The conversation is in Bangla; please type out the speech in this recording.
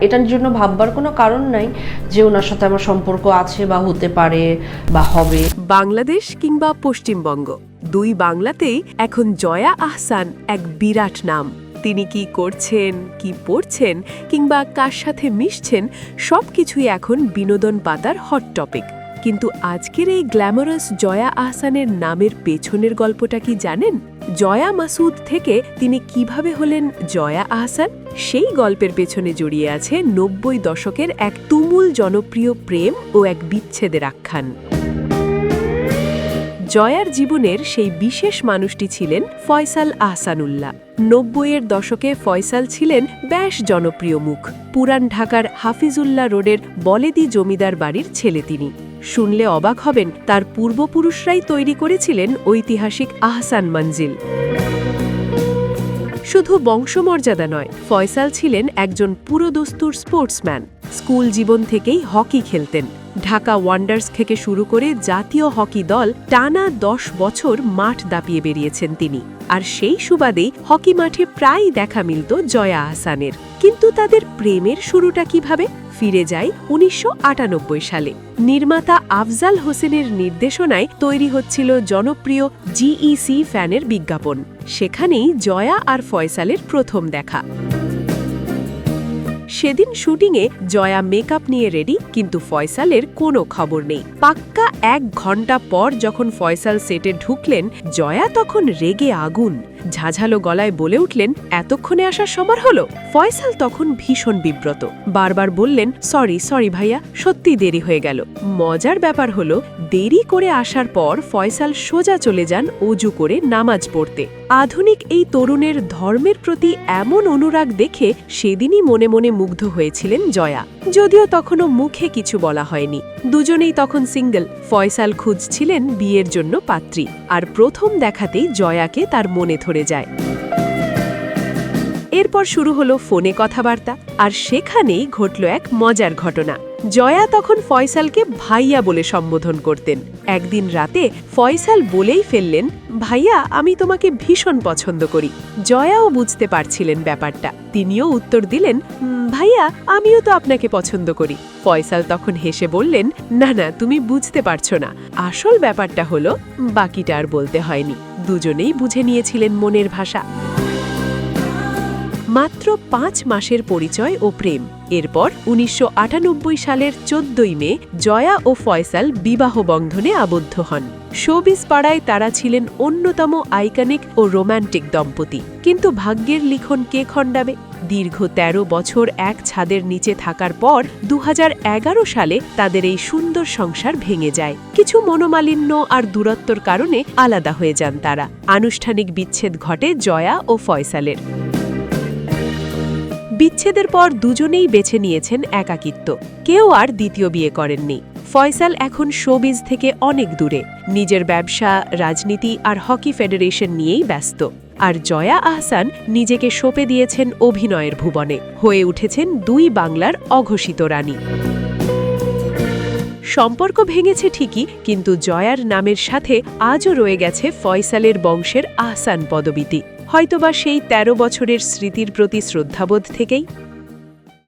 এটার জন্য ভাববার কোনো কারণ নাই যে ওনার সাথে আমার সম্পর্ক আছে বা হতে পারে বা হবে। বাংলাদেশ কিংবা পশ্চিমবঙ্গ দুই বাংলাতেই এখন জয়া আহসান এক বিরাট নাম। তিনি কি করছেন, কি পড়ছেন কিংবা কার সাথে মিশছেন সবকিছুই এখন বিনোদন পাতার হট টপিক। কিন্তু আজকের এই গ্ল্যামারাস জয়া আহসানের নামের পেছনের গল্পটা কি জানেন? জয়া মাসুদ থেকে তিনি কিভাবে হলেন জয়া আহসান, সেই গল্পের পেছনে জড়িয়ে আছে ৯০ দশকের এক তুমুল জনপ্রিয় প্রেম ও এক বিচ্ছেদের আখ্যান। জয়ার জীবনের সেই বিশেষ মানুষটি ছিলেন ফয়সাল আহসানুল্লাহ। ৯০-এর দশকে ফয়সাল ছিলেন বেশ জনপ্রিয় মুখ। পুরান ঢাকার হাফিজুল্লাহ রোডের বলেদি জমিদার বাড়ির ছেলে তিনি। শুনলে অবাক হবেন, তার পূর্বপুরুষরাই তৈরি করেছিলেন ঐতিহাসিক আহসান মঞ্জিল। শুধু বংশমর্যাদা নয়, ফয়সাল ছিলেন একজন পুরোদস্তুর স্পোর্টসম্যান। স্কুল জীবন থেকেই হকি খেলতেন। ঢাকা ওয়ান্ডার্স থেকে শুরু করে জাতীয় হকি দল টানা ১০ বছর মাঠ দাপিয়ে বেরিয়েছেন তিনি। আর সেই সুবাদেই হকি মাঠে প্রায় দেখা মিলত জয়া আহসানের। কিন্তু তাদের প্রেমের শুরুটা কিভাবে? ফিরে যায় ১৯৯৮ সালে। নির্মাতা আফজাল হোসেনের নির্দেশনায় তৈরি হচ্ছিল জনপ্রিয় জিইসি ফ্যানের বিজ্ঞাপন। সেখানেই জয়া আর ফয়সালের প্রথম দেখা। সেদিন শুটিংয়ে জয়া মেকআপ নিয়ে রেডি, কিন্তু ফয়সালের কোনো খবর নেই। পাক্কা ১ ঘন্টা পর যখন ফয়সাল সেটে ঢুকলেন, জয়া তখন রেগে আগুন। ঝাঝালো গলায় বলে উঠলেন, এতক্ষণে আসার সময় হলো? ফয়সাল তখন ভীষণ বিব্রত, বারবার বললেন, সরি ভাইয়া, সত্যি দেরি হয়ে গেল। মজার ব্যাপার হলো, দেরি করে আসার পর ফয়সাল সোজা চলে যান অজু করে নামাজ পড়তে। আধুনিক এই তরুণের ধর্মের প্রতি এমন অনুরাগ দেখে সেদিনই মনে মনে মুগ্ধ হয়েছিলেন জয়া। যদিও তখনও মুখে কিছু বলা হয়নি। দুজনেই তখন সিঙ্গেল। ফয়সাল খুঁজছিলেন বিয়ের জন্য পাত্রী, আর প্রথম দেখাতেই জয়াকে তার মনে ধরে যায়। এরপর শুরু হলো ফোনে কথাবার্তা, আর সেখানেই ঘটল এক মজার ঘটনা। জয়া তখন ফয়সালকে ভাইয়া বলে সম্বোধন করতেন। একদিন রাতে ফয়সাল বলেই ফেললেন, ভাইয়া, আমি তোমাকে ভীষণ পছন্দ করি। জয়াও বুঝতে পারছিলেন ব্যাপারটা। তিনিও উত্তর দিলেন, ভাইয়া, আমিও তো আপনাকে পছন্দ করি। ফয়সাল তখন হেসে বললেন, না, তুমি বুঝতে পারছো না। আসল ব্যাপারটা হলো, বাকিটা আর বলতে হয়নি। দুজনেই বুঝে নিয়েছিলেন মনের ভাষা। মাত্র ৫ মাসের পরিচয় ও প্রেম। এরপর ১৯৯৮ সালের ১৪ই মে জয়া ও ফয়সাল বিবাহ বন্ধনে আবদ্ধ হন। শোবিজ পাড়ায় তারা ছিলেন অন্যতম আইকনিক ও রোম্যান্টিক দম্পতি। কিন্তু ভাগ্যের লিখন কে খণ্ডাবে? দীর্ঘ ১৩ বছর এক ছাদের নিচে থাকার পর ২০১১ সালে তাদের এই সুন্দর সংসার ভেঙে যায়। কিছু মনোমালিন্য আর দূরত্বর কারণে আলাদা হয়ে যান তারা। আনুষ্ঠানিক বিচ্ছেদ ঘটে জয়া ও ফয়সালের। বিচ্ছেদের পর দুজনেই বেছে নিয়েছেন একাকিত্ব। কেউ আর দ্বিতীয় বিয়ে করেননি। ফয়সাল এখন শোবিজ থেকে অনেক দূরে, নিজের ব্যবসা, রাজনীতি আর হকি ফেডারেশন নিয়েই ব্যস্ত। আর জয়া আহসান নিজেকে সঁপে দিয়েছেন অভিনয়ের ভুবনে, হয়ে উঠেছেন দুই বাংলার অঘোষিত রানী। সম্পর্ক ভেঙেছে ঠিকই, কিন্তু জয়ার নামের সাথে আজও রয়ে গেছে ফয়সালের বংশের আহসান পদবীটি। হয়তোবা সেই ১৩ বছরের স্মৃতির প্রতি শ্রদ্ধাবোধ থেকেই।